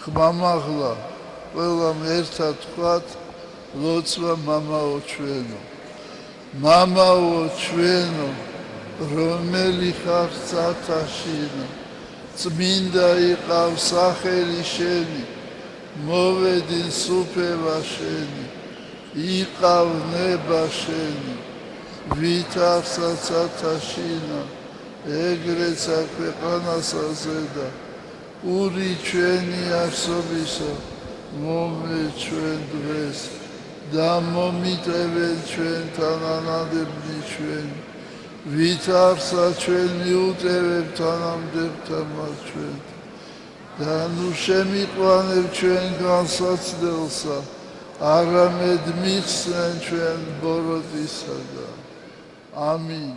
ხმამაღლა ყველამ ერთად თქვათ ლოცვა მამაო ჩვენო მამაო ჩვენო რომელი ხარ სათაშინო წმინდა იყავ სახელი შენი მოვედინ სუფევა შენი იყავ ნება შენი ვითარსაც ათაშინა ეგრეცა ქვეყანასა ზედა ური ჩვენი არსობისა მომე ჩვენ დღეს და მომიტევენ ჩვენთან ანადებნი ჩვენი ვითარცა ჩვენ მიუტევებ თანამდებთა მას ჩვენ და ნუ შემიყვანებ ჩვენ განსაცდელსა არამედ მიხსენ ჩვენ ბოროტისაგან ამინ